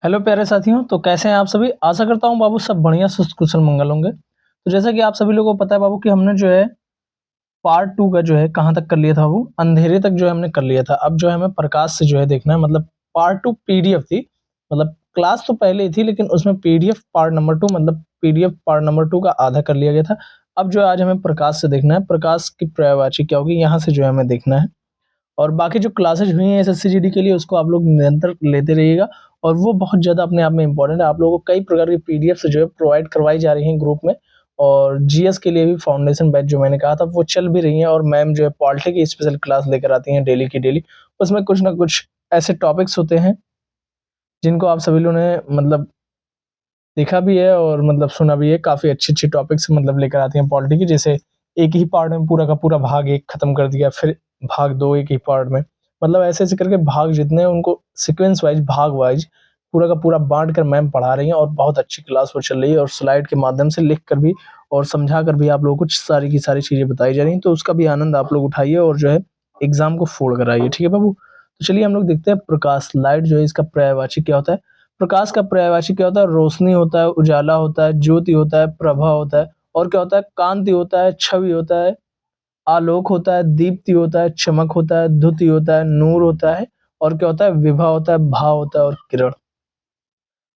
Hello प्यारे साथियों, तो कैसे हैं आप सभी? आशा करता हूँ बाबू सब बढ़िया सुस्त कुशल मंगल होंगे। तो जैसा कि आप सभी लोगों को पता है बाबू कि हमने जो है पार्ट 2 का जो है कहाँ तक कर लिया था बाबू? अंधेरे तक जो है हमने कर लिया था। अब जो है हमें प्रकाश से जो है देखना है, मतलब पार्ट 2 पीडीएफ थी। मतलब क्लास तो पहले ही थी लेकिन उसमें पीडीएफ पार्ट नंबर 2 मतलब पीडीएफ पार्ट नंबर 2 का आधा कर लिया गया था। अब जो है आज हमें प्रकाश से देखना है, प्रकाश की पर्यायवाची क्या होगी यहाँ से जो है हमें देखना है। और बाकी जो क्लासेज हुई हैं एसएससी जीडी के लिए उसको आप लोग निरंतर लेते रहिएगा और वो बहुत ज़्यादा अपने आप में इम्पोर्टेंट है। आप लोगों को कई प्रकार की पीडीएफ जो है प्रोवाइड करवाई जा रही हैं ग्रुप में। और जीएस के लिए भी फाउंडेशन बैच जो मैंने कहा था वो चल भी रही हैं। और मैम जो है पॉलिटी की स्पेशल क्लास लेकर आती हैं डेली की डेली। उसमें कुछ ना कुछ ऐसे टॉपिक्स होते हैं जिनको आप सभी लोगों ने मतलब देखा भी है और मतलब सुना भी है। काफ़ी अच्छे-अच्छे टॉपिक्स मतलब लेकर आती हैं पॉलिटी की। जैसे एक ही पार्ट में पूरा का पूरा भाग 1 खत्म कर दिया, फिर भाग 2 एक ही पार्ट में। मतलब ऐसे-ऐसे करके भाग जितने हैं उनको सीक्वेंस वाइज़, भाग वाइज़ पूरा का पूरा बाँट कर मैम पढ़ा रही हैं और बहुत अच्छी क्लास वो चल रही है। और स्लाइड के माध्यम से लिख कर भी और समझा कर भी आप लोगों को सारी की सारी चीज़ें बताई जा रही हैं। तो उसका भी आनंद आप लोग उठाइए और जो है एग्ज़ाम को फोड़ कर आइए। ठीक है बाबू? तो चलिए हम लोग देखते हैं प्रकाश लाइट जो है इसका पर्यायवाची क्या होता है? प्रकाश का पर्यायवाची क्या होता है? रोशनी होता है, उजाला होता है, ज्योति होता है, प्रभा होता है और क्या होता है? कांति होता है, छवि होता है, आलोक होता है, दीप्ति होता है, चमक होता है, द्युति होता है, नूर होता है और क्या होता है? विभा होता है, भाव होता है और किरण।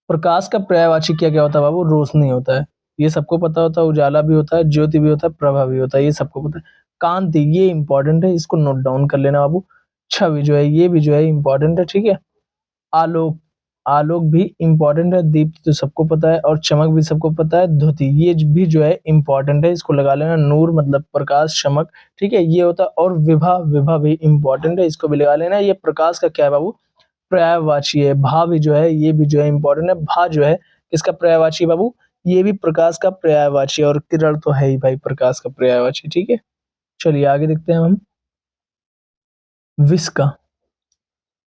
प्रकाश का पर्यायवाची क्या-क्या होता है बाबू? रोशनी होता है, ये सबको पता होता है, उजाला भी होता है, ज्योति भी होता है, प्रभा भी होता है, ये सबको पता है। कांति ये इम्पोर्टेंट है, इसको नोट डाउन कर लेना बाबू। छवि जो है ये भी जो है इम्पोर्टेंट है, ठीक है? आलोक, आलोक भी इम्पोर्टेंट है, दीप्ति तो सबको पता है और चमक भी सबको पता है, द्युति ये भी जो है इम्पोर्टेंट है, इसको लगा लेना। नूर मतलब प्रकाश, चमक, ठीक है? ये होता है और विभा, विभा भी इम्पोर्टेंट है, इसको भी लगा लेना। ये प्रकाश का क्या है बाबू? पर्यायवाची है। भा भी जो है ये भी जो है इम्पोर्टेंट है। भा जो है किसका पर्यायवाची है बाबू? ये भी प्रकाश का पर्यायवाची है और किरण तो है ही भाई प्रकाश का पर्यायवाची, ठीक है? चलिए आगे देखते हैं हम विष का।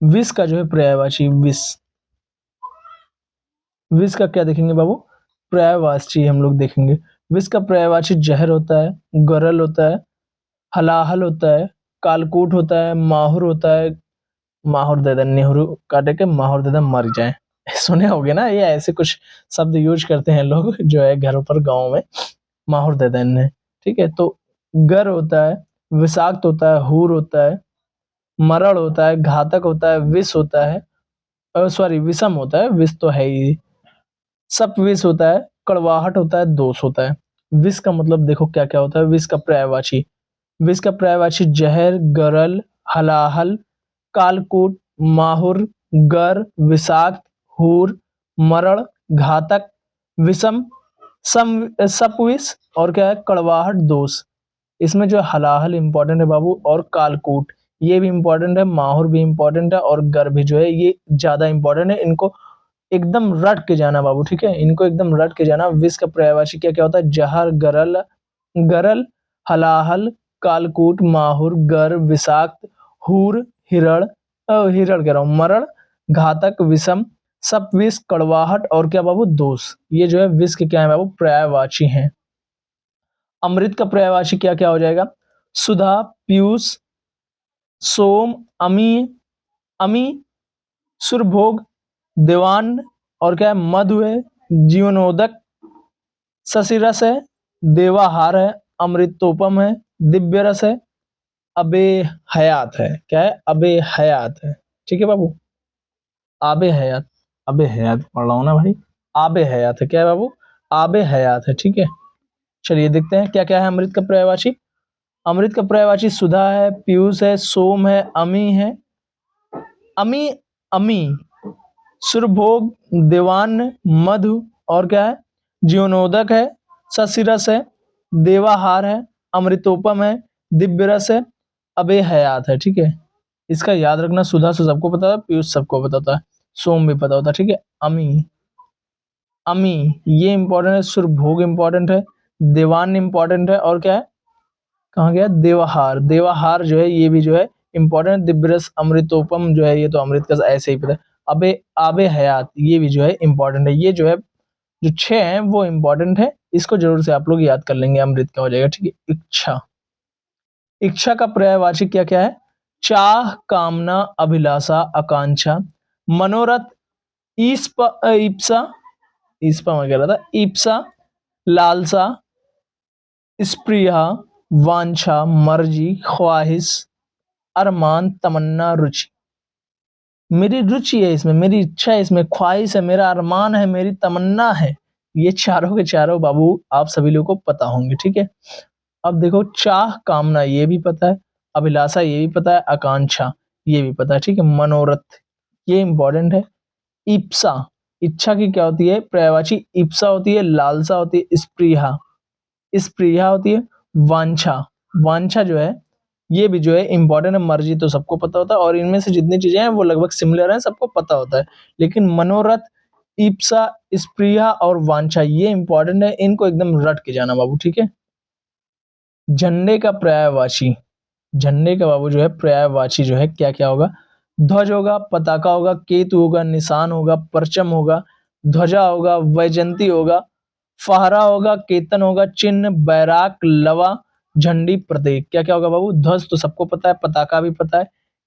विष का जो है पर्यायवाची विष। विष का क्या देखेंगे बाबू? पर्यायवाची हम लोग देखेंगे। विष का पर्यायवाची जहर होता है, गरल होता है, हलाहल होता है, कालकूट होता है, माहुर होता है। माहुर दे दे नेहरू काटे के माहुर दे दे मर जाए। सुने होंगे ना, ये ऐसे कुछ शब्द यूज करते हैं लोग जो है घरों पर गाँव में। माहुर दे दे इन्हें, ठीक है? तो गर होता है, विषाक्त होता है, हूर होता है, मरड़ होता है, घातक होता है, विष होता है, सॉरी विषम होता है, विष तो है ही। सप्तविष होता है, कड़वाहट होता है, दोष होता है। विष का मतलब देखो क्या-क्या होता है? विष का पर्यायवाची। विष का पर्यायवाची जहर, गरल, हलाहल, कालकूट, माहुर, गर, विषाक्त, हूर, मरड़, घातक, विषम, सप्तविष और क्या है? कड़वाहट, दोष। इसमें जो हलाहल इम्पोर्टेंट है बाबू और कालकूट ये भी इम्पोर्टेंट है, माहुर भी इम्पोर्टेंट है और गर भी जो है ये ज़्यादा इम्पोर्टेंट है। इनको एकदम रट के जाना बाबू, ठीक है? इनको एकदम रट के जाना। विष का पर्यायवाची क्या-क्या होता है? जहर, गरल, गरल, हलाहल, कालकूट, माहुर, गर, विषाक्त, हूर, हिरण कह रहा हूँ, मरड़, घातक, विषम, सप्तविष, कड़वाहट और क्या बाबू? दोष। ये जो है विष के क्या है बाबू? पर्यायवाची हैं। अमृत का पर्यायवाची क्या-क्या हो जाएगा? सुधा, पीयूष, सोम, अमी, अमी, सुरभोग, दीवान और क्या है? मधु है, जीवनोदक, शशि रस है, देवाहार है, अमृतोपम है, दिव्य रस है, अबे हयात है। क्या है? अबे हयात है, ठीक है बाबू? आबे हयात, अबे हयात पढ़ रहा हूँ ना भाई। आबे हयात है, क्या है बाबू? आबे हयात है, ठीक है? चलिए देखते हैं क्या-क्या है अमृत का पर्यायवाची। अमृत का पर्यायवाची सुधा है, पीयूष है, सोम है, अमी है, अमी, अमी, सुरभोग, दीवान, मधु और क्या है? जीवनोदक है, शशिरस है, देवाहार है, अमृतोपम है, दिव्य रस है, अबे हयात है, ठीक है? इसका याद रखना। सुधा से सबको पता है, पीयूष सबको पता होता है, सोम भी पता होता है, ठीक है? अमी, अमी ये इंपॉर्टेंट है, सुरभोग इंपॉर्टेंट है, दीवान इंपॉर्टेंट है और क्या है? कहाँ गया? देवाहार, देवाहार जो है ये भी जो है इंपॉर्टेंट। दिव्यरस, अमृतोपम जो है ये तो अमृत का ऐसे ही पता है। अबे आबे हयात ये भी जो है इंपॉर्टेंट है। ये जो है जो 6 हैं वो इंपॉर्टेंट है, इसको जरूर से आप लोग याद कर लेंगे। अमृत का हो जाएगा, ठीक है? इच्छा, इच्छा का पर्यायवाची क्या-क्या है? चाह, कामना, अभिलाषा, आकांक्षा, मनोरथ, ईप्सा, ईस्पा मैं कह रहा था, ईप्सा, लालसा, स्प्रिया, वांछा, मर्जी, ख्वाहिश, अरमान, तमन्ना, रुचि। मेरी रुचि है इसमें, मेरी इच्छा है इसमें, ख्वाहिश है, मेरा अरमान है, मेरी तमन्ना है। ये चारों के चारों बाबू आप सभी लोगों को पता होंगे, ठीक है। अब देखो, चाह, कामना, ये भी पता है, अभिलाषा ये भी पता है, आकांक्षा ये भी पता है, ठीक है। मनोरथ ये इंपॉर्टेंट है। इप्सा, इच्छा की क्या होती है, पर्यायवाची इप्सा होती है, लालसा होती है, स्पृहा, स्पृहा होती है, वांछा, वांछा जो है ये भी जो है इंपॉर्टेंट है। मर्जी तो सबको पता होता है, और इनमें से जितनी चीजें हैं वो लगभग सिमिलर हैं, सबको पता होता है। लेकिन मनोरथ, इप्सा, स्पृहा और वांछा ये इंपॉर्टेंट है, इनको एकदम रट के जाना बाबू, ठीक है। झंडे का पर्यायवाची, झंडे का बाबू जो है पर्यायवाची जो है क्या क्या होगा, ध्वज होगा, पताका होगा, केतु होगा, निशान होगा, परचम होगा, ध्वजा होगा, वैजंती होगा, फहरा होगा, केतन होगा, चिन्ह, बैराक, लवा, झंडी, प्रतीक। क्या क्या होगा बाबू, ध्वज तो सबको पता है, पताका भी पता है,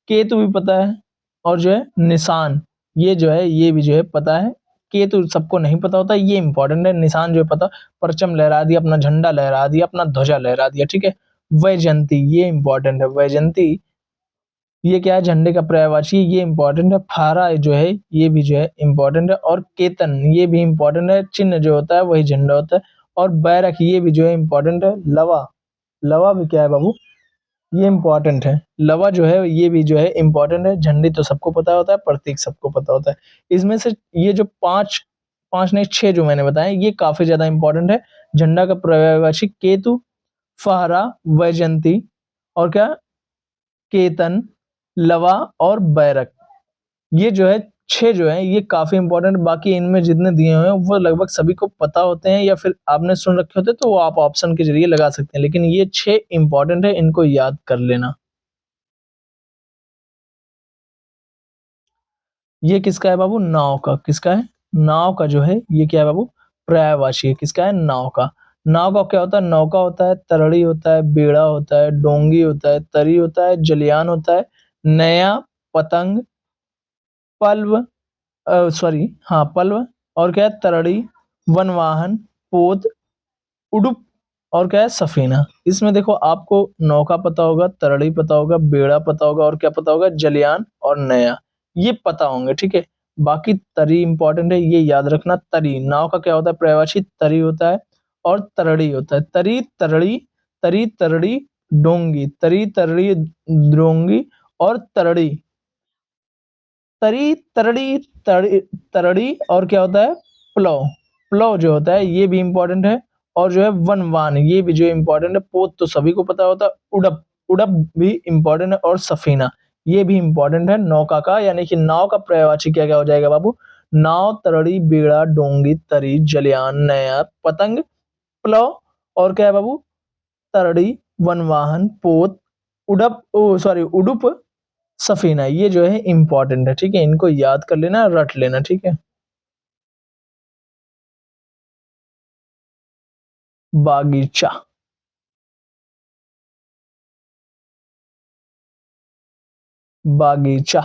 केतु भी पता है, और जो है निशान ये जो है ये भी जो है पता है। केतु सबको नहीं पता होता, ये इंपॉर्टेंट है। निशान जो है पता, परचम लहरा दिया, अपना झंडा लहरा दिया, अपना ध्वजा लहरा दिया, ठीक है। वैजयंती ये इंपॉर्टेंट है, वैजयंती ये क्या है, झंडे का पर्यायवाची, ये इंपॉर्टेंट है। फारा जो है ये भी जो है इंपॉर्टेंट है, और केतन ये भी इंपॉर्टेंट है, चिन्ह जो होता है वही झंडा होता है। और बैरक ये भी जो है इंपॉर्टेंट है। लवा, लवा भी क्या है बाबू, ये इंपॉर्टेंट है। लवा जो है ये भी जो है इंपॉर्टेंट है। झंडी तो सबको पता होता है, प्रतीक सबको पता होता है। इसमें से ये जो पांच, पांच नहीं छह जो मैंने बताए ये काफी ज्यादा इंपॉर्टेंट है। झंडा का पर्यायवाची केतु, फहरा, वैजयंती, और क्या, केतन, लवा और बैरक। ये जो है छह जो है ये काफी इंपॉर्टेंट। बाकी इनमें जितने दिए हुए हैं वो लगभग सभी को पता होते हैं, या फिर आपने सुन रखे होते तो वो आप ऑप्शन के जरिए लगा सकते हैं, लेकिन ये छह इंपॉर्टेंट है, इनको याद कर लेना। ये किसका है बाबू, नाव का। किसका है, नाव का जो है ये क्या है बाबू, पर्यायवाची है। किसका है, नाव का। नाव का क्या होता है, नौका होता है, तरड़ी होता है, बेड़ा होता है, डोंगी होता है, तरी होता है, जलियान होता है, नया, पतंग, पल्व, सॉरी हाँ पल्व, और क्या है, तरड़ी, वनवाहन, पोत, उडुप, और क्या है, सफीना। इसमें देखो आपको नौका पता होगा, तरड़ी पता होगा, बेड़ा पता होगा, और क्या पता होगा, जलियान और नया ये पता होंगे, ठीक है। बाकी तरी इंपॉर्टेंट है, ये याद रखना। तरी, नाव का क्या होता है, पर्यायवाची तरी होता है, और तरड़ी होता है। तरी, तरड़ी, तरी, तरड़ी, डोंगी, तरी, तरड़ी, डोंगी और तरड़ी। तरी, तरड़ी, तरड़ी, तरड़ी, और क्या होता है, प्लव, प्लव जो होता है ये भी इंपॉर्टेंट है। और जो है वनवान ये भी जो इंपॉर्टेंट है। पोत तो सभी को पता होता है। उड़प, उड़प भी इंपॉर्टेंट है। और सफीना ये भी इंपॉर्टेंट है नौका का, यानी कि नाव का पर्यायवाची क्या क्या हो जाएगा बाबू, नाव, तरड़ी, बेड़ा, डोंगी, तरी, जलियान, नया, पतंग, प्लव, और क्या है बाबू, तरड़ी, वनवाहन, पोत, उड़प, ओ सॉरी उडुप, सफीना। ये जो है इंपॉर्टेंट है, ठीक है, इनको याद कर लेना, रट लेना, ठीक है। बागीचा, बागीचा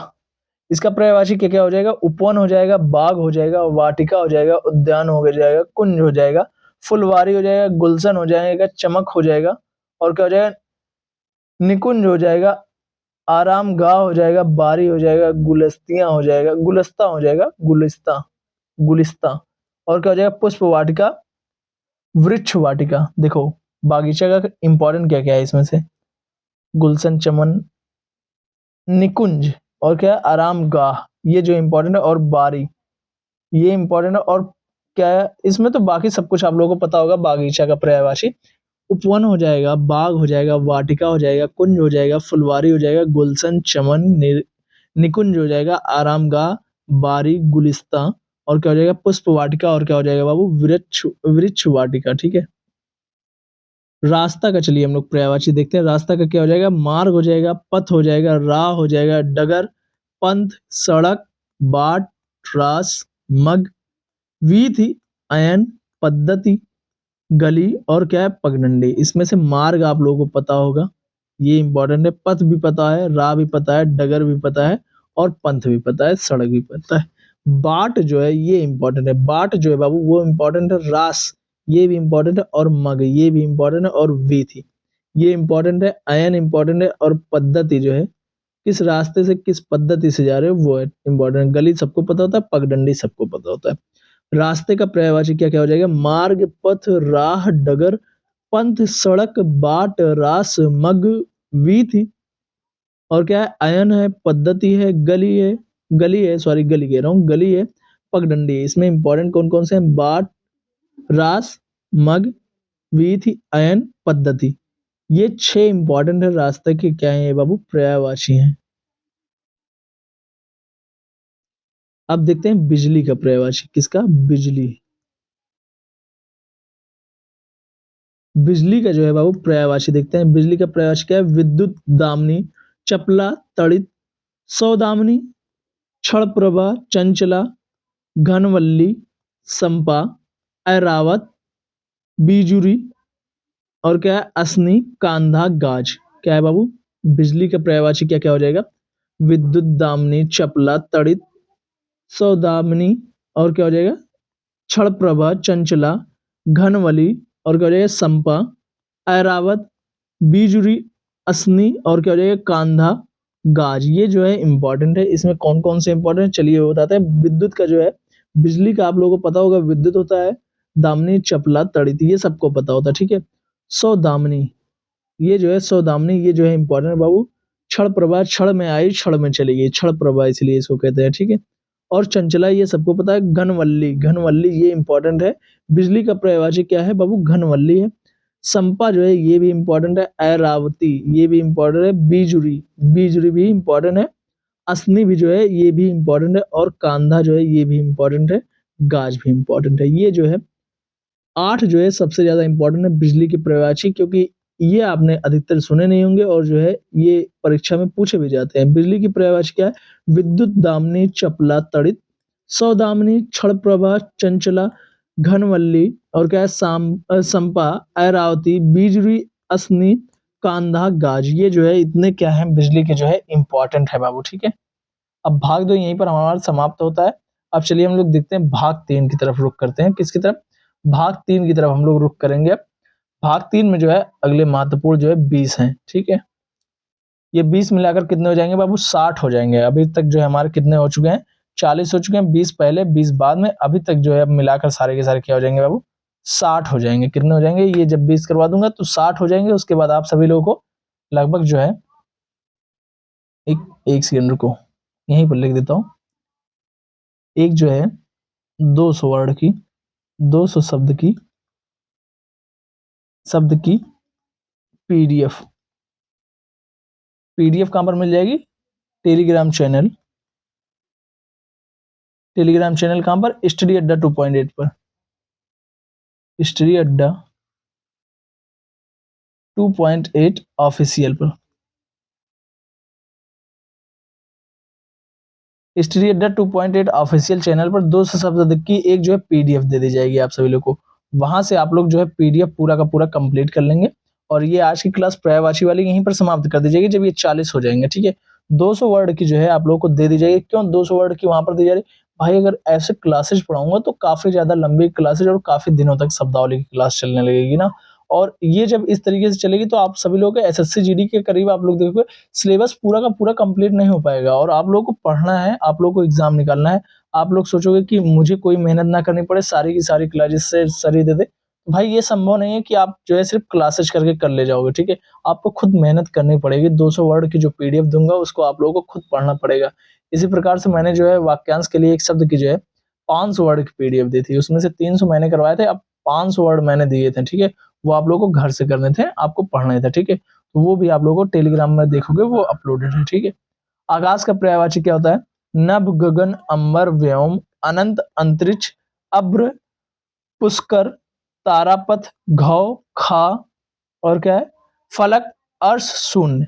इसका पर्यायवाची क्या क्या हो जाएगा, उपवन हो जाएगा, बाग हो जाएगा, वाटिका हो जाएगा, उद्यान हो जाएगा, कुंज हो जाएगा, फुलवारी हो जाएगा, गुलशन हो जाएगा, चमक हो जाएगा, और क्या हो जाएगा, निकुंज हो जाएगा, आराम गाह हो जाएगा, बारी हो जाएगा, गुलस्तियां हो जाएगा, गुलस्ता हो जाएगा, गुलिस्ता, गुलिस्ता, और क्या हो जाएगा, पुष्प वाटिका, वृक्ष वाटिका। देखो बागीचा का इंपॉर्टेंट क्या क्या है इसमें से, गुलशन, चमन, निकुंज, और क्या है, आराम गाह ये जो इंपॉर्टेंट है, और बारी ये इंपॉर्टेंट है। और क्या है इसमें, तो बाकी सब कुछ आप लोगों को पता होगा। बागीचा का पर्यायवाची उपवन हो जाएगा, बाग हो जाएगा, वाटिका हो जाएगा, कुंज हो जाएगा, फुलवारी हो जाएगा, गुलशन, चमन, निकुंज हो जाएगा, आरामगाह, बारी, गुलिस्ता, और क्या हो जाएगा, पुष्प वाटिका, और क्या हो जाएगा बाबू, वृक्ष, वृक्ष वाटिका, ठीक है। रास्ता का चलिए हम लोग पर्यायवाची देखते हैं। रास्ता का क्या हो जाएगा, मार्ग हो जाएगा, पथ हो जाएगा, राह हो जाएगा, डगर, पंथ, सड़क, बाट, रास, मग, वीथि, अयन, पद्धति, गली, और क्या है, पगडंडी। इसमें से मार्ग आप लोगों को पता होगा, ये इंपॉर्टेंट है। पथ भी पता है, राह भी पता है, डगर भी पता है, और पंथ भी पता है, सड़क भी पता है। बाट जो है ये इंपॉर्टेंट है, बाट जो है बाबू वो इंपॉर्टेंट है, रास ये भी इंपॉर्टेंट है, और मग ये भी इंपॉर्टेंट है, और वीथी ये इंपॉर्टेंट है, अयन इंपॉर्टेंट है, और पद्धति जो है किस रास्ते से किस पद्धति से जा रहे हो वो है इंपॉर्टेंट। गली सबको पता होता है, पगडंडी सबको पता होता है। रास्ते का पर्यायवाची क्या क्या हो जाएगा? मार्ग, पथ, राह, डगर, पंथ, सड़क, बाट, रास, मग, वीथी, और क्या है? अयन है, पद्धति है, गली है, सॉरी गली कह रहा हूँ, गली है, पगडंडी है। इसमें इंपॉर्टेंट कौन कौन से हैं? बाट, रास, मग, वीथी, अयन, पद्धति। ये 6 इंपॉर्टेंट है रास्ते के क्या है ये बाबू? पर्यायवाची हैं। अब देखते हैं बिजली का पर्यायवाची। किसका? बिजली। बिजली का जो है बाबू पर्यायवाची देखते हैं। बिजली का पर्यायवाची क्या है? विद्युत दामिनी, चपला, तड़ित, सौदामिनी, क्षणप्रभा, चंचला, घनवल्ली, संपा, ऐरावत, बीजुरी, और क्या है? असनी, कांधा, गाज। क्या है बाबू? बिजली का पर्यायवाची क्या क्या हो जाएगा? विद्युत दामिनी, चपला, तड़ित, सौदामिनी, और क्या हो जाएगा? क्षणप्रभा, चंचला, घनवली, और क्या हो जाएगा? संपा, ऐरावत, बीजुरी, असनी, और क्या हो जाएगा? कांधा, गाज। ये जो है इंपॉर्टेंट है। इसमें कौन कौन से इंपॉर्टेंट है चलिए वो बताते हैं। विद्युत का जो है, बिजली का आप लोगों को पता होगा, विद्युत होता है दामिनी, चपला, तड़ित, ये सबको पता होता है, ठीक है। सौदामिनी, ये जो है सौदामिनी, ये जो है इंपॉर्टेंट बाबू। क्षण प्रभा, क्षण में आई क्षण में चली गई, क्षण प्रभा इसलिए इसको कहते हैं, ठीक है। और चंचला ये सबको पता है। घनवल्ली, घनवल्ली ये इंपॉर्टेंट है। बिजली का पर्यायवाची क्या है बाबू? घनवल्ली है। संपा जो है ये भी इंपॉर्टेंट है। ऐरावती ये भी इंपॉर्टेंट है। बीजुरी, बीजुरी भी इंपॉर्टेंट है। असनी भी जो है ये भी इंपॉर्टेंट है, और कांधा जो है ये भी इंपॉर्टेंट है। गाज भी इंपॉर्टेंट है। ये जो है 8 जो है सबसे ज्यादा इंपॉर्टेंट है बिजली के पर्यायवाची, क्योंकि ये आपने अधिकतर सुने नहीं होंगे, और जो है ये परीक्षा में पूछे भी जाते हैं। बिजली की पर्यायवाची क्या है? विद्युत दामिनी, चपला, तड़ित, सौदामिनी, क्षणप्रभा, चंचला, घनवल्ली, और क्या है? संपा, ऐरावती, बीजरी, असनी, कांधा, गाज। ये जो है इतने क्या है बिजली के जो है इंपॉर्टेंट है बाबू, ठीक है। अब भाग 2 यहीं पर हमारा समाप्त होता है। अब चलिए हम लोग देखते हैं भाग 3 की तरफ रुख करते हैं। किसकी तरफ? भाग 3 की तरफ हम लोग रुख करेंगे। अब भाग 3 में जो है अगले महत्वपूर्ण जो है 20 हैं, ठीक है। ये 20 मिलाकर कितने हो जाएंगे बाबू? 60 हो जाएंगे। अभी तक जो है हमारे कितने हो चुके हैं? 40 हो चुके हैं। 20 पहले 20 बाद में, अभी तक जो है अब मिलाकर सारे के सारे क्या हो जाएंगे बाबू? 60 हो जाएंगे। कितने हो जाएंगे? ये जब 20 करवा दूंगा तो 60 हो जाएंगे। उसके बाद आप सभी लोगों को लगभग जो है एक एक सेकंड रुको, यहीं पर लिख देता हूँ। एक जो है 200 वर्ड की, 200 शब्द की पीडीएफ। पीडीएफ कहां पर मिल जाएगी? Telegram channel. टेलीग्राम चैनल कहां पर? स्टडी अड्डा 2.8 पर। स्टडी अड्डा 2.8 ऑफिशियल पर। स्टडी अड्डा 2.8 ऑफिशियल चैनल पर 200 शब्द की एक जो है पीडीएफ दे दी जाएगी आप सभी लोग को। वहां से आप लोग जो है पीडीएफ पूरा का पूरा कंप्लीट कर लेंगे, और ये आज की क्लास पर्यायवाची वाली यहीं पर समाप्त कर दी जाएगी जब ये 40 हो जाएंगे, ठीक है। 200 वर्ड की जो है आप लोगों को दे दी जाएगी। क्यों 200 वर्ड की वहां पर दी जा रही? भाई अगर ऐसे क्लासेस पढ़ाऊंगा तो काफी ज्यादा लंबी क्लासेज और काफी दिनों तक शब्दावली की क्लास चलने लगेगी ना। और ये जब इस तरीके से चलेगी तो आप सभी लोग एसएससी जीडी के करीब आप लोग देखोगे सिलेबस पूरा का पूरा कंप्लीट नहीं हो पाएगा, और आप लोगों को पढ़ना है, आप लोगों को एग्जाम निकालना है। आप लोग सोचोगे कि मुझे कोई मेहनत ना करनी पड़े, सारी की सारी क्लासेस से सर ही दे दे। भाई ये संभव नहीं है कि आप जो है सिर्फ क्लासेस करके कर ले जाओगे, ठीक है। आपको खुद मेहनत करनी पड़ेगी। 200 वर्ड की जो पीडीएफ दूंगा उसको आप लोगों को खुद पढ़ना पड़ेगा। इसी प्रकार से मैंने जो है वाक्यांश के लिए एक शब्द की जो है 500 वर्ड की पीडीएफ दी थी, उसमें से 300 मैंने करवाए थे, अब 500 वर्ड मैंने दिए थे, ठीक है। वो आप लोगों को घर से करने थे, आपको पढ़ने थे, ठीक है। तो वो भी आप लोगों को टेलीग्राम में देखोगे, वो अपलोडेड है, ठीक है। आकाश का पर्यायवाची क्या होता है? नभ, गगन, अंबर, व्योम, अनंत, अंतरिक्ष, अभ्र, पुष्कर, तारापथ, घौ, खा, और क्या है? फलक, अर्श, शून्य।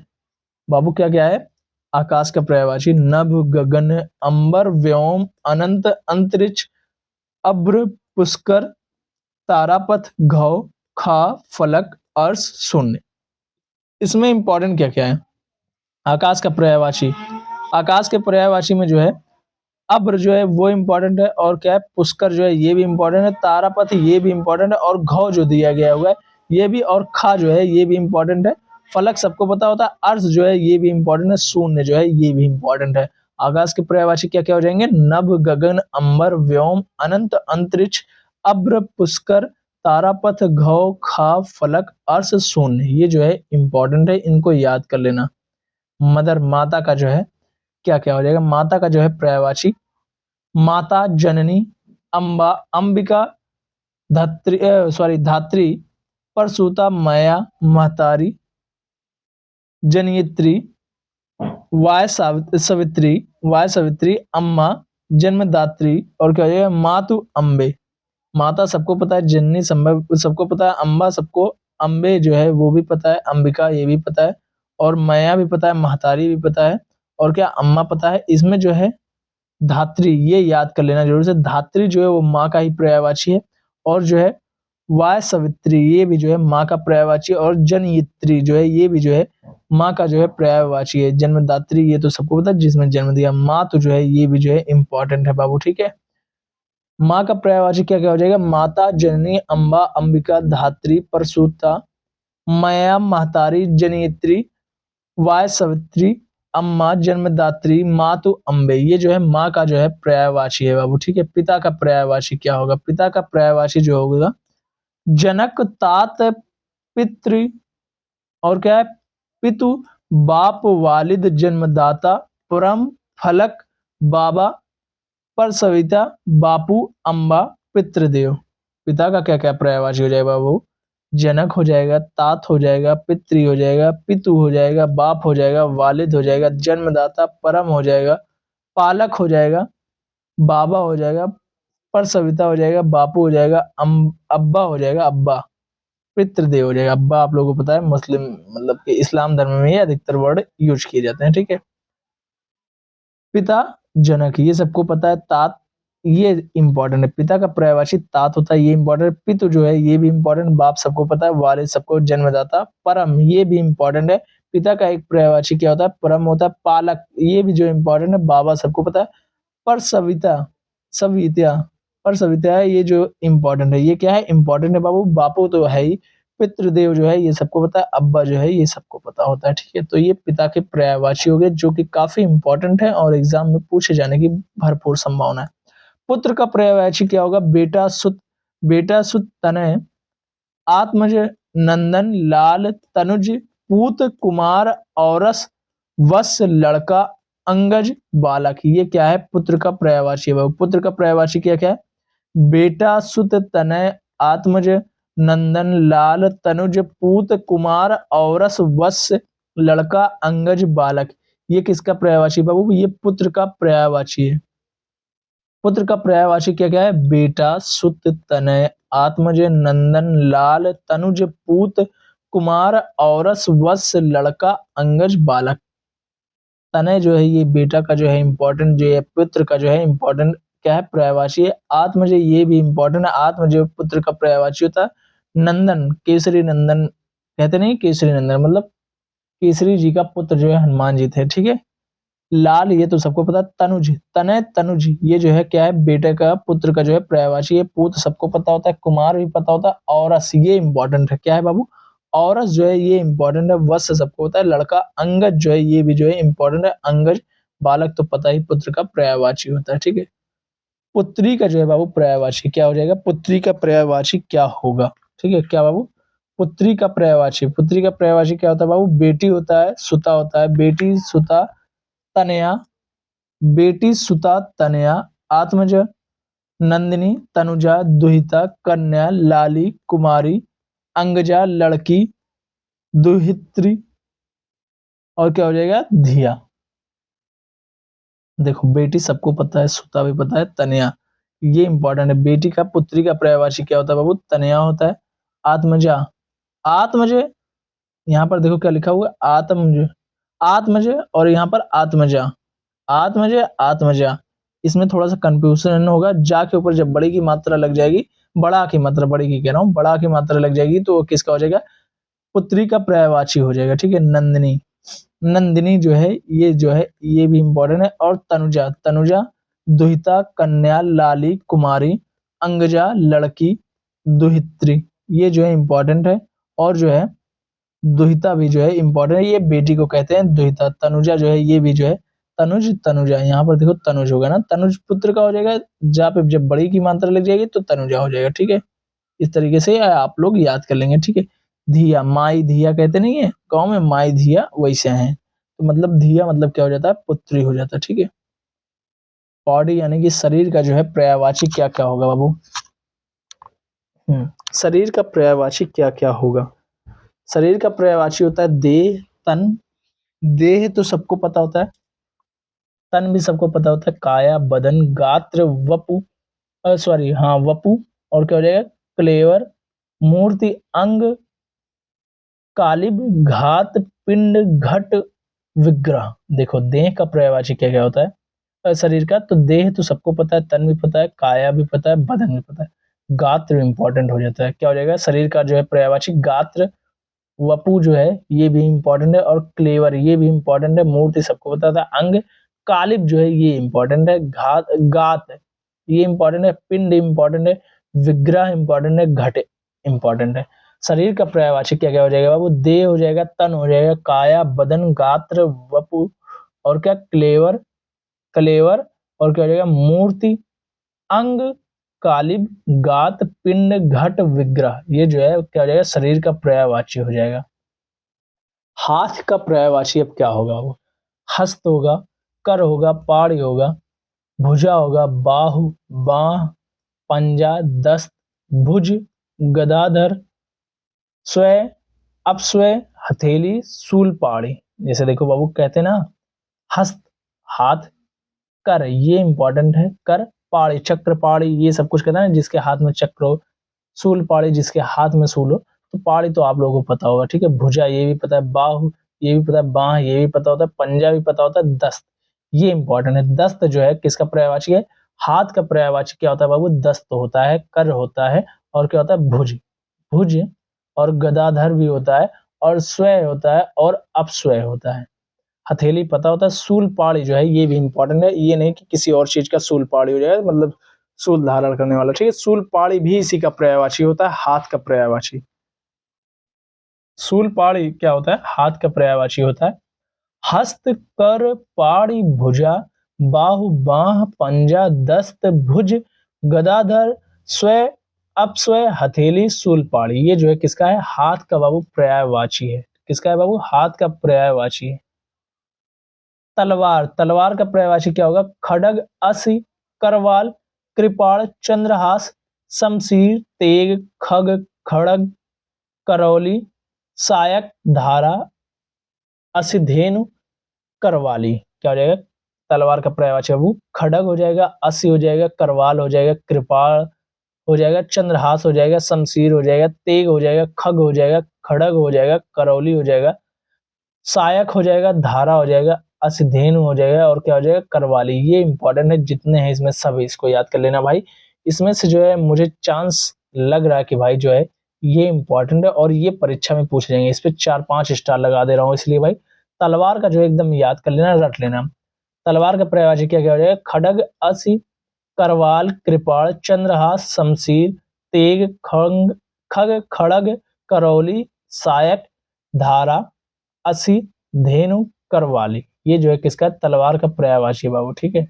बाबू क्या क्या है आकाश का पर्यायवाची? नभ, गगन, अंबर, व्योम, अनंत, अंतरिक्ष, अभ्र, पुष्कर, तारापथ, घौ, खा, फलक, अर्श, शून्य। इसमें इंपॉर्टेंट क्या क्या है? आकाश का पर्यायवाची, आकाश के पर्यायवाची में जो है अब्र जो है वो इम्पोर्टेंट है, और क्या है पुष्कर जो है ये भी इम्पोर्टेंट है, तारापथ ये भी इम्पोर्टेंट है, और घौ जो दिया गया हुआ है ये भी, और खा जो है ये भी इम्पोर्टेंट है। फलक सबको पता होता है, अर्श जो है ये भी इम्पोर्टेंट है, शून्य जो है ये भी इम्पोर्टेंट है। आकाश के पर्यायवाची क्या क्या हो जाएंगे? नभ, गगन, अंबर, व्योम, अनंत, अंतरिक्ष, अब्र, पुष्कर, तारापथ, घौ, खा, फलक, अर्श, शून्य, ये जो है इम्पोर्टेंट है, इनको याद कर लेना। मदर माता का जो है क्या क्या हो जाएगा? माता का जो है पर्यायवाची माता, जननी, अम्बा, अंबिका, धात्री, धात्री, प्रसूता, माया, महतारी, जनयित्री, सवित्री, वाय सवित्री, अम्मा, जन्मदात्री, और क्या हो जाएगा? मातु अम्बे। माता सबको पता है, जननी संभव सबको पता है, अम्बा सबको, अम्बे जो है वो भी पता है, अंबिका ये भी पता है, और माया भी पता है, महतारी भी पता है, और क्या अम्मा पता है। इसमें जो है धात्री ये याद कर लेना जरूर से, धात्री जो है वो माँ का ही पर्यायवाची है, और जो है वाय सवित्री ये भी जो है माँ का पर्यायवाची है, और जनयित्री जो है ये भी जो है माँ का जो है पर्यायवाची है। जन्मदात्री ये तो सबको पता है जिसमें जन्म दिया, माँ तो जो है ये भी जो है इंपॉर्टेंट है बाबू, ठीक है। माँ का पर्यायवाची क्या क्या हो जाएगा? माता, जननी, अम्बा, अंबिका, धात्री, प्रसूता, माया, महतारी, जनयित्री, वाय सवित्री, अम्मा, जन्मदात्री, मातु अम्बे, ये जो है माँ का जो है पर्यायवाची है बाबू, ठीक है। पिता का पर्यायवाची क्या होगा? पिता का पर्यायवाची जो होगा जनक, तात, पितृ, और क्या है पितु, बाप, वालिद, जन्मदाता, परम, फलक, बाबा, परसविता, बापू, अम्बा, पितृदेव। पिता का क्या क्या पर्यायवाची हो जाएगा बाबू? जनक हो जाएगा, तात हो जाएगा, पितृ हो जाएगा, पितु हो जाएगा, बाप हो जाएगा, वालिद हो जाएगा, जन्मदाता, परम हो जाएगा, पालक हो जाएगा, बाबा हो जाएगा, परसविता हो जाएगा, बापू हो जाएगा, अब्बा हो जाएगा, अब्बा, पितृदेव हो जाएगा। अब्बा आप लोगों को पता है मुस्लिम मतलब कि इस्लाम धर्म में ये अधिकतर वर्ड यूज किए जाते हैं, ठीक है। पिता जनक ये सबको पता है, तात ये इंपॉर्टेंट है, पिता का पर्यायवाची तात होता है, ये इंपॉर्टेंट है। पितु जो है ये भी इंपॉर्टेंट, बाप सबको पता है, वालिद सबको, जन्मदाता, परम ये भी इंपॉर्टेंट है। पिता का एक पर्यायवाची क्या होता है? परम होता है। पालक ये भी जो इंपॉर्टेंट है, बाबा सबको पता है। पर सविता, सविता, पर सविता है ये जो इंपॉर्टेंट है, ये क्या है? इंपॉर्टेंट है बाबू। बापू तो है ही, पितृदेव जो है ये सबको पता है, अब्बा जो है ये सबको पता होता है, ठीक है। तो ये पिता के पर्यायवाची हो गए जो कि काफी इंपॉर्टेंट है और एग्जाम में पूछे जाने की भरपूर संभावना है। पुत्र का पर्यायवाची क्या होगा? बेटा, सुत, बेटा, सुत, तनय, आत्मज, नंदन, लाल, तनुज, पूत, कुमार, औरस, वत्स, लड़का, अंगज, बालक, ये क्या है? पुत्र का पर्यायवाची है। पुत्र का पर्यायवाची क्या क्या है? बेटा, सुत, तनय, आत्मज, नंदन, लाल, तनुज, पूत, कुमार, औरस, वत्स, लड़का, अंगज, बालक, ये किसका पर्यायवाची बाबू? ये पुत्र का पर्यायवाची है। पुत्र का पर्यायवाची क्या क्या है? बेटा, सुत, तनय, आत्मज, नंदन, लाल, तनुज, पूत, कुमार, औरस, वत्स, लड़का, अंगज, बालक। तनय जो है ये बेटा का जो है इंपॉर्टेंट, जो है पुत्र का जो है इंपॉर्टेंट क्या है? पर्यायवाची है। आत्मज ये भी इंपॉर्टेंट है, आत्म जो पुत्र का पर्यायवाची होता है। नंदन, केसरी नंदन कहते नहीं, केसरी नंदन मतलब केसरी जी का पुत्र जो है हनुमान जी थे, ठीक है। लाल ये तो सबको पता है। तनुज, तनय, तनुज ये जो है क्या है? बेटे का पुत्र का जो है पर्यायवाची है। पूत सबको पता होता है, कुमार भी पता होता है, औरस ये इंपॉर्टेंट है, क्या है बाबू? औरस जो है ये इंपॉर्टेंट है। वत्स सबको होता है, लड़का, अंगज जो है ये भी जो है इंपॉर्टेंट है, अंगज, बालक तो पता ही पुत्र का पर्यायवाची होता है, ठीक है। पुत्री का जो है बाबू पर्यायवाची क्या हो जाएगा? पुत्री का पर्यायवाची क्या होगा? ठीक है, क्या बाबू? पुत्री का पर्यायवाची, पुत्री का पर्यायवाची क्या होता है बाबू? बेटी होता है, सुता होता है, बेटी, सुता, तनया, बेटी, सुता, तनया, आत्मज, नंदिनी, तनुजा, दुहिता, कन्या, लाली, कुमारी, अंगजा, लड़की, दुहित्री, और क्या हो जाएगा? धिया। देखो बेटी सबको पता है, सुता भी पता है, तनया ये इंपॉर्टेंट है। बेटी का, पुत्री का पर्यायवाची क्या होता है बाबू? तनया होता है। आत्मजा, आत्मज यहाँ पर देखो क्या लिखा हुआ है? आत्मज, आत्मज, और यहाँ पर आत्मजा, आत्मज, आत्मजा, इसमें थोड़ा सा कंफ्यूजन होगा। जा के ऊपर जब बड़ी की मात्रा लग जाएगी, बड़ा की मात्रा, बड़ी की कह रहा हूँ, बड़ा की मात्रा लग जाएगी तो किसका हो जाएगा? पुत्री का पर्यायवाची हो जाएगा, ठीक है। नंदिनी, नंदिनी जो है ये भी इंपॉर्टेंट है। और तनुजा, तनुजा दुहिता कन्या, लाली कुमारी, अंगजा लड़की, दुहित्री, ये जो है इंपॉर्टेंट है। और जो है दुहिता भी जो है इंपॉर्टेंट है, ये बेटी को कहते हैं दुहिता। तनुजा जो है ये भी जो है तनुज, तनुजा, यहाँ पर देखो तनुज होगा ना, तनुज पुत्र का हो जाएगा। जहाँ पे जब बड़ी की मात्रा लग जाएगी तो तनुजा हो जाएगा, ठीक है। इस तरीके से आप लोग याद कर लेंगे, ठीक है। धिया, माई धिया कहते नहीं है गाँव में, माई धिया वैसे हैं, तो मतलब धिया मतलब क्या हो जाता है, पुत्री हो जाता है, ठीक है। बॉडी यानी कि शरीर का जो है पर्यायवाची क्या क्या होगा बाबू? शरीर का पर्यायवाची क्या क्या होगा? शरीर का पर्यायवाची होता है देह, तन। देह तो सबको पता होता है, तन भी सबको पता होता है, काया, बदन, गात्र, वपु, सॉरी हाँ वपु, और क्या हो जाएगा, क्लेवर, मूर्ति, अंग, कालिब, घात, पिंड, घट, विग्रह। देखो देह का पर्यायवाची क्या क्या होता है शरीर का, तो देह तो सबको पता है, तन भी पता है, काया भी पता है, बदन भी पता है। गात्र इंपॉर्टेंट हो जाता है, क्या हो जाएगा शरीर का जो है पर्यायवाची, गात्र। वपु जो है ये भी इंपॉर्टेंट है, और क्लेवर ये भी इंपॉर्टेंट है, मूर्ति सबको पता था, अंग, कालिब जो है ये इंपॉर्टेंट है, घात गात ये इंपॉर्टेंट है, पिंड इंपॉर्टेंट है, विग्रह इंपॉर्टेंट है, घट इंपॉर्टेंट है। शरीर का पर्यायवाची क्या क्या हो जाएगा बाबू? देह हो जाएगा, तन हो जाएगा, काया, बदन, गात्र, वपु, और क्या क्लेवर, कलेवर, और क्या हो जाएगा मूर्ति, अंग, कालिब, गात, पिंड, घट, विग्रह, ये जो है क्या हो जाएगा शरीर का पर्यायवाची हो जाएगा। हाथ का पर्यायवाची अब क्या होगा? वो हस्त होगा, कर होगा, पाड़ी होगा, भुजा होगा, बाहु, बाह, पंजा, दस्त, भुज, गदाधर, स्वय, अपस्वय, हथेली, सूल, पाड़ी। जैसे देखो बाबू कहते हैं ना, हस्त हाथ, कर ये इंपॉर्टेंट है, कर, पाड़ी चक्र, पाड़ी ये सब कुछ कहता है जिसके हाथ में चक्र हो, सूल पाड़ी जिसके हाथ में सूल हो, तो पाड़ी तो आप लोगों को पता होगा, ठीक है। भुजा ये भी पता है, बाहु ये भी पता है, बाह ये भी पता होता है, पंजा भी पता होता है, दस्त ये इंपॉर्टेंट है। दस्त जो है किसका पर्यायवाची है? हाथ का पर्यायवाची क्या होता है बाबू? दस्त होता है, कर होता है, और क्या होता है भुज, भुज, और गदाधर भी होता है, और स्वय होता है, और अपस्वय होता है। हथेली पता होता है, सूल पाड़ी जो है ये भी इंपॉर्टेंट है, ये नहीं कि किसी और चीज का सूल पाड़ी हो जाए, मतलब सूल धारण करने वाला, ठीक है। सूल पाड़ी भी इसी का पर्यायवाची होता है, हाथ का पर्यायवाची। सूल पाड़ी क्या होता है? हाथ का पर्यायवाची होता है। हस्त, कर, पाड़ी, भुजा, बाहु, बाह, पंजा, दस्त, भुज, गदाधर, स्वय, अपस्वय, हथेली, सूल पाड़ी, ये जो है किसका है? हाथ का बाबू पर्यायवाची है। किसका है बाबू? हाथ का पर्यायवाची है। तलवार, तलवार का पर्यायवाची क्या होगा? खड्ग, असी, करवाल, कृपाण, चंद्रहास, शमशीर, तेग, खग, खड़ग, करौली, सायक, धारा, असिधेनु, करवाली। क्या हो जाएगा तलवार का पर्यायवाची? वो खड्ग हो जाएगा, असी हो जाएगा, करवाल हो जाएगा, कृपाल हो जाएगा, चंद्रहास हो जाएगा, शमशीर हो जाएगा, तेग हो जाएगा, खग हो जाएगा, खड़ग हो जाएगा, करौली हो जाएगा, सायक हो जाएगा, धारा हो जाएगा, असिधेनु हो जाएगा, और क्या हो जाएगा करवाली। ये इंपॉर्टेंट है, जितने हैं इसमें सब इसको याद कर लेना भाई। इसमें से जो है मुझे चांस लग रहा है कि भाई जो है ये इंपॉर्टेंट है, और ये परीक्षा में पूछ जाएंगे। इस पे 4-5 स्टार लगा दे रहा हूँ, इसलिए भाई तलवार का जो है एकदम याद कर लेना, रट लेना। तलवार का पर्यायवाची क्या क्या हो जाएगा? खड्ग, असी, करवाल, कृपाण, चंद्रहास, शमशीर, तेग, खंग, खग, खड़ग, करौली, सायक, धारा, असी, धेनु, करवाली, ये जो है किसका? तलवार का पर्यायवाची बाबू, ठीक है।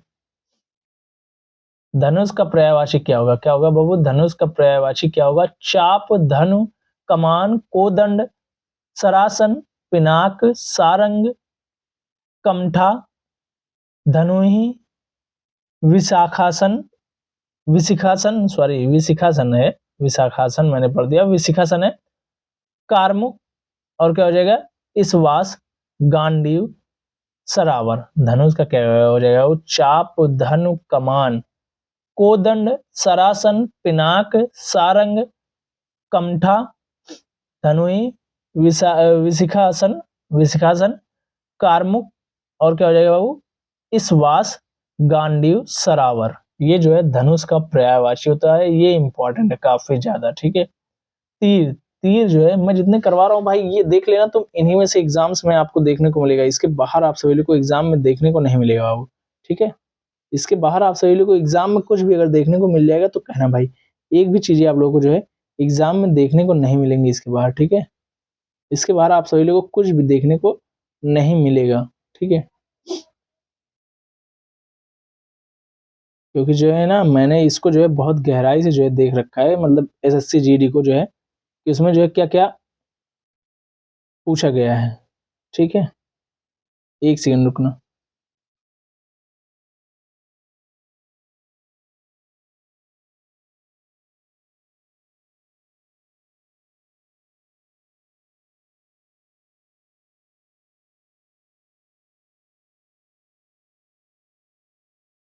धनुष का पर्यायवाची क्या होगा? क्या होगा बाबू? धनुष का पर्यायवाची क्या होगा? चाप, धनु, कमान, कोदंड, सरासन, पिनाक, सारंग, कमठा, धनुही, विशाखासन, विशिखासन, सॉरी विशिखासन है, विशाखासन मैंने पढ़ दिया, विशिखासन है, कारमुक, और क्या हो जाएगा? इसवास, गांडीव, सरावर। धनुष का क्या हो जाएगा? वो चाप, धनु, कमान, कोदंड, सरासन, पिनाक, सारंग, कमठा, धनुई, विशिखासन, विशिखासन, कारमुक, और क्या हो जाएगा बाबू? इसवास, गांडीव, सरावर। ये जो है धनुष का पर्यायवाची होता है, ये इंपॉर्टेंट है काफी ज्यादा, ठीक है। तीर, तीर जो है मैं जितने करवा रहा हूँ भाई ये देख लेना तुम, इन्हीं में से एग्जाम्स में आपको देखने को मिलेगा, इसके बाहर आप सभी को एग्जाम में देखने को नहीं मिलेगा बाबू, ठीक है। इसके बाहर आप सभी लोग को एग्जाम में कुछ भी अगर देखने को मिल जाएगा तो कहना भाई, एक भी चीजें आप लोगों को जो है एग्जाम में देखने को नहीं मिलेंगी इसके बाहर, ठीक है। इसके बाहर आप सभी लोगों को कुछ भी देखने को नहीं मिलेगा, ठीक है। क्योंकि जो है ना, मैंने इसको जो है बहुत गहराई से जो है देख रखा है, मतलब एसएससी जीडी को जो है, कि उसमें जो है क्या क्या पूछा गया है, ठीक है। एक सेकंड रुकना।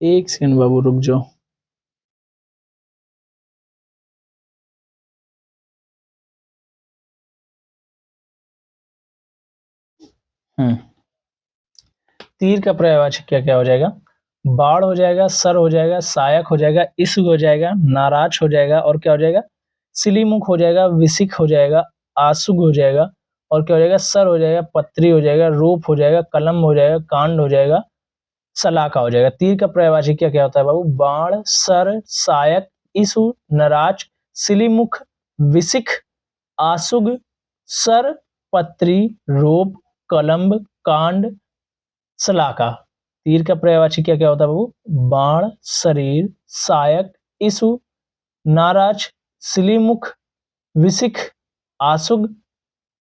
एक सेकंड बाबू रुक जाओ। हम्म तीर का पर्यायवाची क्या क्या हो जाएगा? बाढ़ हो जाएगा, सर हो जाएगा, सायक हो जाएगा, इश्क हो जाएगा, नाराज हो जाएगा, और क्या हो जाएगा? सिलीमुख हो जाएगा, विसिक हो जाएगा, आसुग हो जाएगा, और क्या हो जाएगा? सर हो जाएगा, पत्री हो जाएगा, रूप हो जाएगा, कलम हो जाएगा, कांड हो जाएगा, सलाका हो जाएगा। तीर का पर्यायवाची क्या क्या होता है बाबू? बाण, सर, सायक, इशु, नराज, सिलीमुख, विसिक, आसुग, सर, पत्री, रोप, कलम्ब, कांड, सलाका। तीर का पर्यायवाची क्या क्या होता है बाबू? बाण, शरीर, सायक, इशु, नाराज, सिलीमुख, विसिक, आसुग,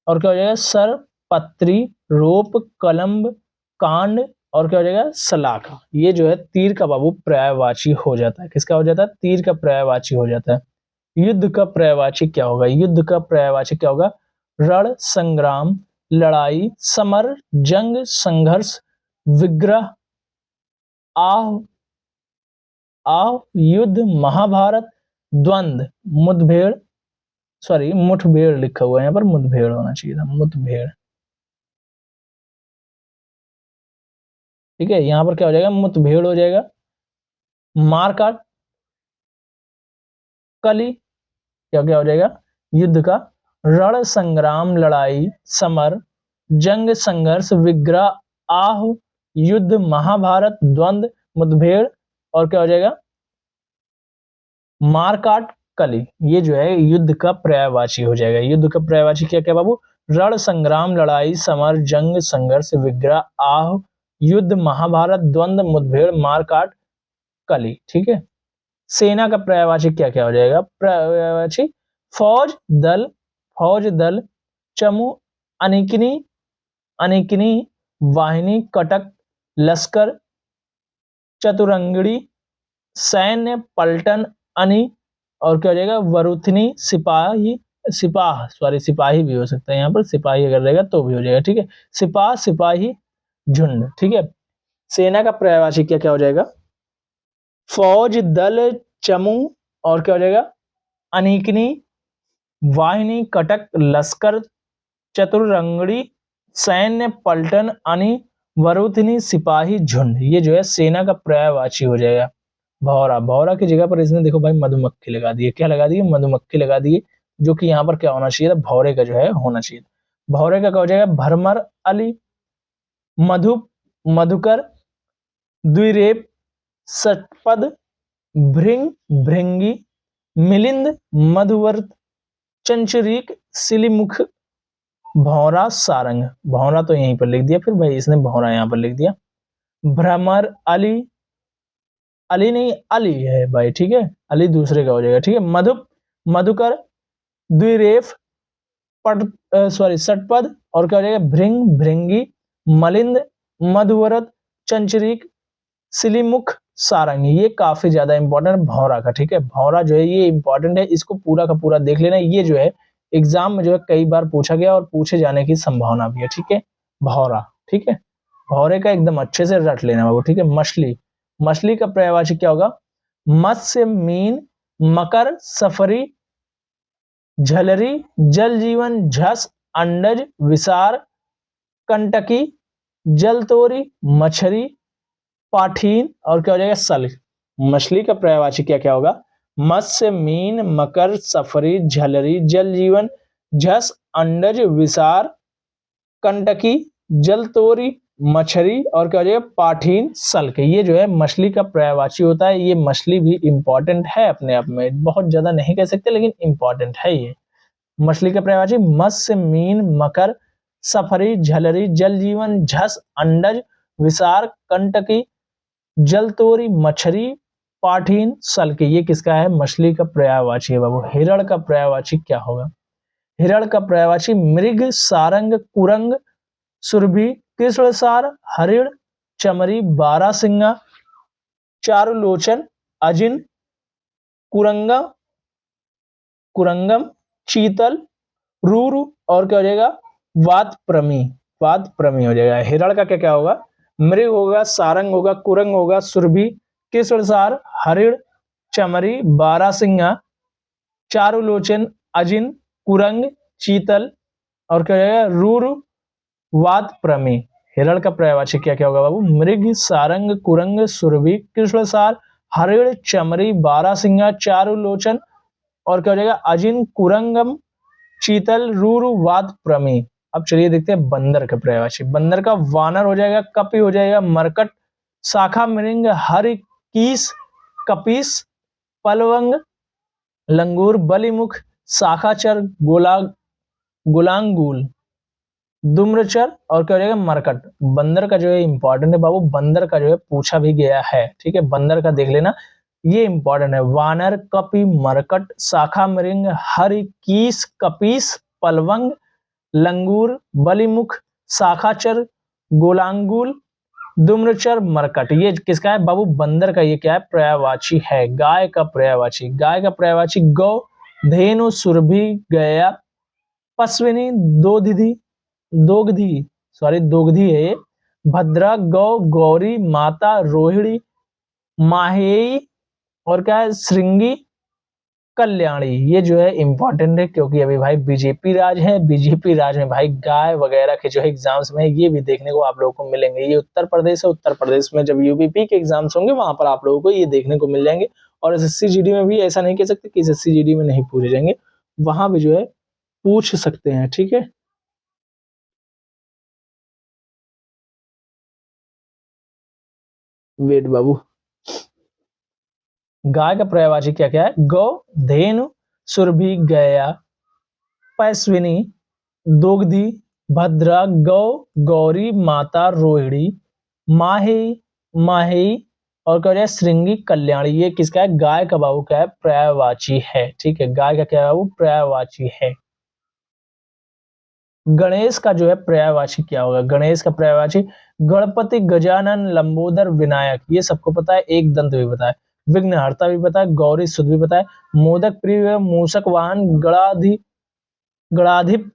और क्या हो जाएगा? सर, पत्री, रोप, कलम्ब, कांड, और क्या हो जाएगा? सलाका। ये जो है तीर का बाबू पर्यायवाची हो जाता है। किसका हो जाता है? तीर का पर्यायवाची हो जाता है। युद्ध का पर्यायवाची क्या होगा? युद्ध का पर्यायवाची क्या होगा? रण, संग्राम, लड़ाई, समर, जंग, संघर्ष, विग्रह, आह आह युद्ध, महाभारत, द्वंद, मुठभेड़, सॉरी मुठभेड़ लिखा हुआ है यहाँ पर, मुठभेड़ होना चाहिए था, मुठभेड़, ठीक है। यहाँ पर क्या हो जाएगा? मुठभेड़ हो जाएगा। मारकाट, कली, क्या क्या हो जाएगा? युद्ध का। रण, संग्राम, लड़ाई, समर, जंग, संघर्ष, विग्रह, आह युद्ध, महाभारत, द्वंद, मुठभेड़, और क्या हो जाएगा? मारकाट, कली। ये जो है युद्ध का पर्यायवाची हो जाएगा। युद्ध का पर्यायवाची क्या क्या बाबू? रण, संग्राम, लड़ाई, समर, जंग, संघर्ष, विग्रह, आह युद्ध, महाभारत, द्वंद, मुठभेड़, मारकाट, कली, ठीक है। सेना का पर्यायवाची क्या क्या हो जाएगा? पर्यायवाची फौज, दल, फौज, दल, चमू, अनिकिनी, अनिकिनी, वाहिनी, कटक, लश्कर, चतुरंगड़ी, सैन्य, पलटन, अनि, और क्या हो जाएगा? वरुथनी, सिपाही, सिपाही भी हो सकता है यहाँ पर, सिपाही अगर रहेगा तो भी हो जाएगा, ठीक है। सिपाही, झुंड, ठीक है। सेना का पर्यायवाची क्या क्या हो जाएगा? फौज, दल, चमू, और क्या हो जाएगा? अनिकनी, वाहिनी, कटक, लश्कर, चतुरंगड़ी, सैन्य, पलटन, अनि, वरुथनी, सिपाही, झुंड। ये जो है सेना का पर्यायवाची हो जाएगा। भौरा, भौरा की जगह पर इसने देखो भाई मधुमक्खी लगा दी है। क्या लगा दी है? मधुमक्खी लगा दी है, जो कि यहाँ पर क्या होना चाहिए था? भौरे का जो है होना चाहिए। भौरे का क्या हो जाएगा? भरमर, अली, मधु, मधुकर, द्विरेप, सटपद, भृंग, भृंगी, मिलिंद, मधुवर्त, चंचरीक, सिलीमुख, भौरा, सारंग। भौरा तो यहीं पर लिख दिया, फिर भाई इसने भौरा यहाँ पर लिख दिया। भ्रमर, अली, अली नहीं अली है भाई, ठीक है। अली दूसरे का हो जाएगा, ठीक है। मधुकर, द्विरेफ, पट सॉरी सटपद, और क्या हो जाएगा? भृंग, भृंगी, मलिंद, मधुवरत, चंचरीक, सिलीमुख, सारंग। ये काफी ज्यादा इंपॉर्टेंट है भौरा का, ठीक है। भौरा जो है ये इंपॉर्टेंट है, इसको पूरा का पूरा देख लेना। ये जो है एग्जाम में जो है कई बार पूछा गया और पूछे जाने की संभावना भी है, ठीक है। भौरा, ठीक है। भौरे का एकदम अच्छे से रट लेना बाबू, ठीक है। मछली, मछली का पर्यायवाची क्या होगा? मत्स्य, मीन, मकर, सफरी, झलरी, जल जीवन, झस, अंडज, विसार, कंटकी, जलतोरी, मछरी, पाठीन, और क्या हो जाएगा? सल। मछली का पर्यायवाची क्या क्या होगा? मत्स्य, मीन, मकर, सफरी, झलरी, जल जीवन, झस, अंडज, विसार, कंटकी, जलतोरी, मछली और क्या हो जाएगा पाठीन सल्क। ये जो है मछली का पर्यायवाची होता है। ये मछली भी इंपॉर्टेंट है अपने आप में, बहुत ज्यादा नहीं कह सकते लेकिन इंपॉर्टेंट है ये। मछली का पर्यायवाची मत्स्य, मीन, मकर, सफरी, झलरी, जल जीवन, झस, अंडज, विसार, कंटकी, जलतोरी, मछली, पाठीन सल्क। ये किसका है? मछली का पर्यायवाची है बाबू। हिरण का पर्यायवाची क्या होगा? हिरण का पर्यायवाची मृग, सारंग, कुरंग, सुरभि, कृष्णसार, हरिण, चमरी, बारहसिंगा, चारुलोचन, अजिन, कुरंगा, कुरंगम, चीतल, रूरु और क्या हो जाएगा? वातप्रमी। वातप्रमी हो जाएगा। हिरण का क्या क्या होगा? मृग होगा, सारंग होगा, कुरंग होगा, सुरभि, कृष्णसार, हरिण, चमरी, बारहसिंगा, चारुलोचन, अजिन, कुरंग, चीतल और क्या हो जाएगा? रूरु, वातप्रमी। हिरण का पर्यायवाची क्या क्या होगा बाबू? मृग, सारंग, कुरंग, सुरभि, कृष्णसार, हरिण, चमरी, बारहसिंगा, चारुलोचन और क्या हो जाएगा? अजिन, कुरंगम, चीतल, रूरु, वातप्रमी। अब चलिए देखते हैं बंदर का पर्यायवाची। बंदर का वानर हो जाएगा, कपि हो जाएगा, मरकट, शाखा मृंग, हरि, कीस, कपीस, पलवंग, लंगूर, बलिमुख, शाखाचर, गुलांगूल, धूम्रचर और क्या हो जाएगा? मरकट। बंदर का जो है इंपॉर्टेंट है बाबू। बंदर का जो है पूछा भी गया है, ठीक है। बंदर का देख लेना, ये इंपॉर्टेंट है। वानर, कपि, मरकट, शाखा मृंग, हरि, कीस, कपीस, पलवंग, लंगूर, बलिमुख, शाखाचर, गोलांगुल, धूम्रचर, मरकट। ये किसका है बाबू? बंदर का। ये क्या है? पर्यायवाची है। गाय का पर्यायवाची। गाय का पर्यायवाची गौ, धेनु, सुरभि, गया, पश्विनी, दोधिधि, दोगधी, सॉरी दोगधी है ये, भद्रा, गौ, गौरी, माता, रोहिणी, माहेई और क्या है? श्रृंगी, कल्याणी। ये जो है इंपॉर्टेंट है क्योंकि अभी भाई बीजेपी राज है। बीजेपी राज में भाई गाय वगैरह के जो है एग्जाम्स में ये भी देखने को आप लोगों को मिलेंगे। ये उत्तर प्रदेश है। उत्तर प्रदेश में जब यूपीपी के एग्जाम्स होंगे वहां पर आप लोगों को ये देखने को मिल जाएंगे। और एसएससी जीडी में भी ऐसा नहीं कह सकते कि एसएससी जीडी में नहीं पूछे जाएंगे, वहां भी जो है पूछ सकते हैं, ठीक है। वेट बाबू, गाय का पर्यायवाची क्या क्या है? गौ, धेनु, सुरभि, गया, पैस्विनी, दोगधी, भद्रा, गौ, गौरी, माता, रोहिणी, माही, माही और क्या है? श्रृंगी, कल्याणी। ये किसका है? गाय का बाबू क्या है? पर्यायवाची है, ठीक है। गाय का क्या है बाबू? पर्यायवाची है। गणेश का जो है पर्यायवाची क्या होगा? गणेश का पर्यायवाची गणपति, गजानन, लंबोदर, विनायक। ये सबको पता है। एक दंत भी पता है, विघ्नहर्ता भी पता है, गौरी सुध भी पता है, मोदक प्रिय, मूषक वाहन, गणाधिप,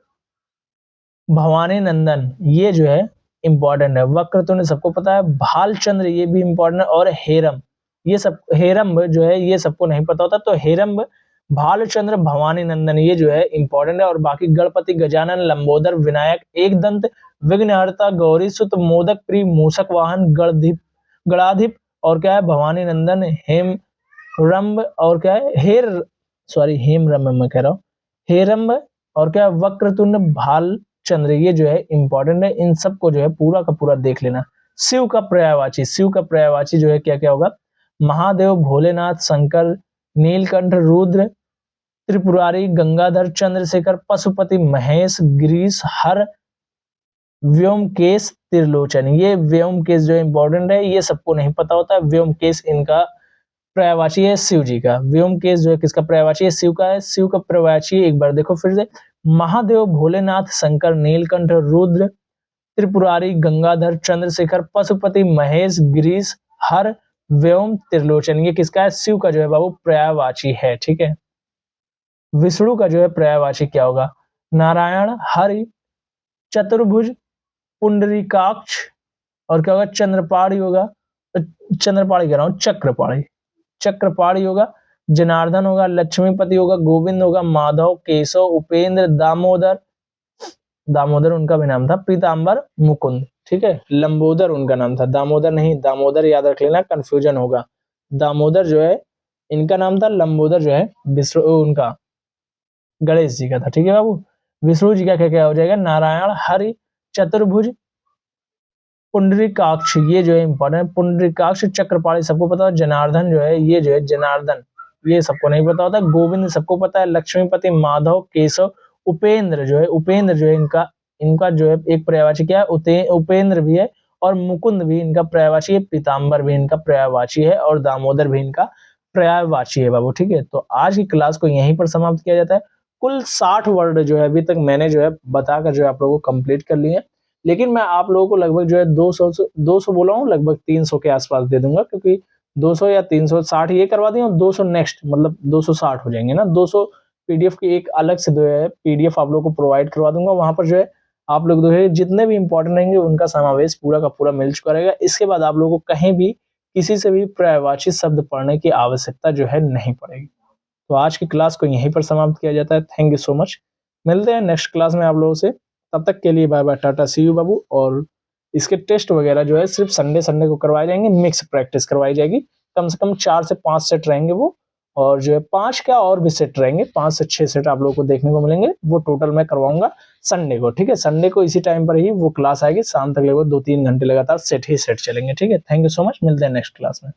भवानी नंदन। ये जो है इंपॉर्टेंट है। वक्रतुंड सबको पता है, भालचंद्र ये भी इंपॉर्टेंट है, और हेरम। ये सब हेरम्ब जो है ये सबको नहीं पता होता, तो हेरम्ब, भालचंद्र, भवानी नंदन ये जो है इंपॉर्टेंट है। और बाकी गणपति, गजानन, लंबोदर, विनायक, एक दंत, विघ्नहर्ता, गौरी सुत, मोदक प्रिय, मूषक वाहन, गणाधिप और क्या है? भवानी नंदन, हेम रंब और क्या है? हेम रंब मैं कह रहा हूँ, हेरम्ब और क्या? वक्रतुंड, भालचंद्र। ये जो है इंपॉर्टेंट है। इन सबको जो है पूरा का पूरा देख लेना। शिव का पर्यायवाची। शिव का पर्यायवाची जो है क्या क्या होगा? महादेव, भोलेनाथ, शंकर, नीलकंठ, रुद्र, त्रिपुरारी, गंगाधर, चंद्रशेखर, पशुपति, महेश, गिरीश, हर, व्योमकेश, त्रिलोचन। ये व्योमकेश जो इंपॉर्टेंट है, ये सबको नहीं पता होता। व्योमकेश इनका पर्यायवाची है शिव जी का। व्योमकेश जो है किसका पर्यायवाची है? शिव का है। शिव का पर्यायवाची एक बार देखो फिर से, महादेव, भोलेनाथ, शंकर, नीलकंठ, रुद्र, त्रिपुरारी, गंगाधर, चंद्रशेखर, पशुपति, महेश, गिरीश, हर, व्योम, त्रिलोचन। ये किसका है? शिव का जो है बाबू पर्यायवाची है, ठीक है। विष्णु का जो है पर्यायवाची क्या होगा? नारायण, हरि, चतुर्भुज, पुंडरीकाक्ष और क्या होगा? चंद्रपाणी होगा, चंद्रपाणी कह रहा हूं, चक्रपाणी। चक्रपाणी होगा, जनार्दन होगा, लक्ष्मीपति होगा, गोविंद होगा, माधव, केशव, उपेंद्र, दामोदर, दामोदर उनका भी नाम था, पीताम्बर, मुकुंद, ठीक है। लंबोदर उनका नाम था, दामोदर नहीं, दामोदर याद रख लेना, कंफ्यूजन होगा। दामोदर जो है इनका नाम था, लंबोदर जो है विष्णु उनका गणेश जी का था, ठीक है बाबू। विष्णु जी का क्या क्या हो जाएगा? नारायण, हरि, चतुर्भुज, पुंडरीकाक्ष, ये जो है इंपॉर्टेंट है। पुंडरीकाक्ष चक्रपाणी सबको पता है। जनार्दन जो है, ये जो है जनार्दन, ये सबको नहीं पता होता। गोविंद सबको पता है। लक्ष्मीपति, माधव, केशव, उपेंद्र जो है, उपेंद्र जो है इनका इनका जो है एक पर्यायवाची क्या है, उपेंद्र भी है। और मुकुंद भी इनका पर्यायवाची है। पीताम्बर भी इनका पर्यायवाची है। और दामोदर भी इनका पर्यायवाची है बाबू। ठीक है, तो आज की क्लास को यहीं पर समाप्त किया जाता है। कुल 60 वर्ड जो है अभी तक मैंने जो है बताकर जो है आप लोगों को कंप्लीट कर लिए, लेकिन मैं आप लोगों को लगभग जो है 200 बोला हूँ, लगभग 300 के आसपास दे दूंगा, क्योंकि 200 या 360 ये करवा दिए और 200 नेक्स्ट, मतलब 260 हो जाएंगे ना। 200 पीडीएफ की एक अलग से जो है पीडीएफ आप लोगों को प्रोवाइड करवा दूंगा। वहां पर जो है आप लोग जो है जितने भी इंपॉर्टेंट रहेंगे उनका समावेश पूरा का पूरा मिल चुका रहेगा। इसके बाद आप लोगों को कहीं भी किसी से भी पर्यायवाची शब्द पढ़ने की आवश्यकता जो है नहीं पड़ेगी। तो आज की क्लास को यहीं पर समाप्त किया जाता है। Thank you so much. मिलते हैं नेक्स्ट क्लास में आप लोगों से। तब तक के लिए bye bye, tata, see you बाबू। और इसके टेस्ट वगैरह जो है सिर्फ संडे संडे को करवाए जाएंगे, मिक्स प्रैक्टिस करवाई जाएगी। कम से कम 4 से 5 सेट रहेंगे वो, और जो है 5 क्या और भी सेट रहेंगे, 5 से 6 सेट आप लोगों को देखने को मिलेंगे। वो टोटल मैं करवाऊंगा संडे को। ठीक है, संडे को इसी टाइम पर ही वो क्लास आएगी, शाम तक लगभग 2-3 घंटे लगातार सेट ही सेट चलेंगे। ठीक है, थैंक यू सो मच। मिलते हैं नेक्स्ट क्लास में।